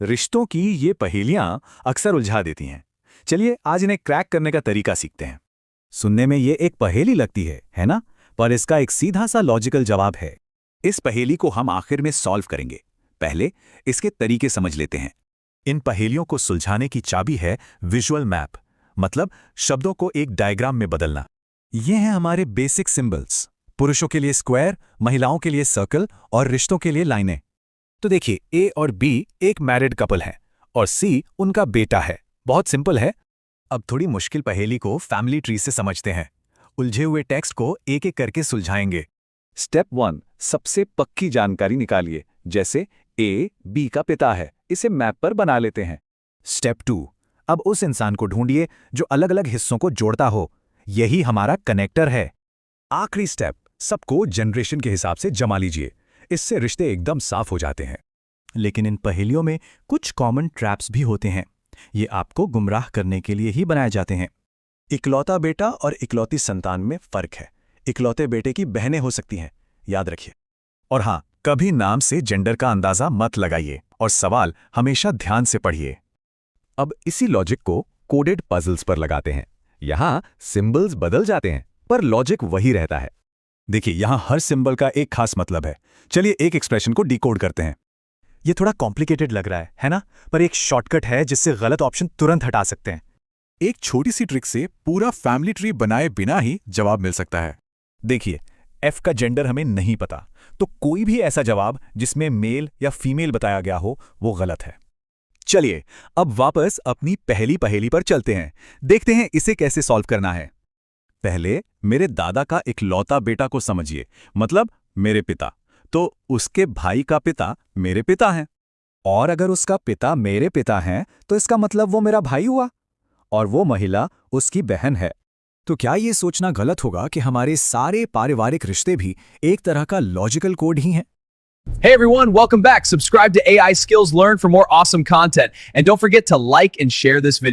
रिश्तों की ये पहेलियां अक्सर उलझा देती हैं। चलिए आज इन्हें क्रैक करने का तरीका सीखते हैं। सुनने में ये एक पहेली लगती है ना? पर इसका एक सीधा सा लॉजिकल जवाब है। इस पहेली को हम आखिर में सॉल्व करेंगे। पहले इसके तरीके समझ लेते हैं। इन पहेलियों को सुलझाने की चाबी है विजुअल मैप, मतलब शब्दों को एक डायग्राम में बदलना। ये हैं हमारे बेसिक सिंबल्स। पुरुषों के लिए स्क्वायर, महिलाओं के लिए सर्कल और रिश्तों के लिए लाइनें। तो देखिए, ए और बी एक मैरिड कपल है और सी उनका बेटा है। बहुत सिंपल है। अब थोड़ी मुश्किल पहेली को फैमिली ट्री से समझते हैं। उलझे हुए टेक्स्ट को एक एक करके सुलझाएंगे। स्टेप 1, सबसे पक्की जानकारी निकालिए। जैसे ए बी का पिता है, इसे मैप पर बना लेते हैं। स्टेप 2, अब उस इंसान को ढूंढिए जो अलग अलग हिस्सों को जोड़ता हो। यही हमारा कनेक्टर है। आखिरी स्टेप, सबको जनरेशन के हिसाब से जमा लीजिए। इससे रिश्ते एकदम साफ हो जाते हैं। लेकिन इन पहेलियों में कुछ कॉमन ट्रैप्स भी होते हैं। ये आपको गुमराह करने के लिए ही बनाए जाते हैं। इकलौता बेटा और इकलौती संतान में फर्क है। इकलौते बेटे की बहनें हो सकती हैं, याद रखिए। और हाँ, कभी नाम से जेंडर का अंदाजा मत लगाइए और सवाल हमेशा ध्यान से पढ़िए। अब इसी लॉजिक को कोडेड पजल्स पर लगाते हैं। यहाँ सिंबल्स बदल जाते हैं पर लॉजिक वही रहता है। देखिए, यहाँ हर सिंबल का एक खास मतलब है। चलिए एक एक्सप्रेशन को डिकोड करते हैं। ये थोड़ा कॉम्प्लिकेटेड लग रहा है ना? पर एक शॉर्टकट है जिससे गलत ऑप्शन तुरंत हटा सकते हैं। एक छोटी सी ट्रिक से पूरा फैमिली ट्री बनाए बिना ही जवाब मिल सकता है। देखिए, एफ का जेंडर हमें नहीं पता, तो कोई भी ऐसा जवाब जिसमें मेल या फीमेल बताया गया हो वो गलत है। चलिए अब वापस अपनी पहली पहेली पर चलते हैं। देखते हैं इसे कैसे सॉल्व करना है। पहले मेरे दादा का इकलौता बेटा को समझिए, मतलब मेरे पिता। तो उसके भाई का पिता मेरे पिता हैं। और अगर उसका पिता मेरे पिता हैं तो इसका मतलब वो मेरा भाई हुआ और वो महिला उसकी बहन है। तो क्या ये सोचना गलत होगा कि हमारे सारे पारिवारिक रिश्ते भी एक तरह का लॉजिकल कोड ही हैं? Hey everyone, welcome back. Subscribe to AI Skills Learn for more awesome content. And don't forget to like and share this video.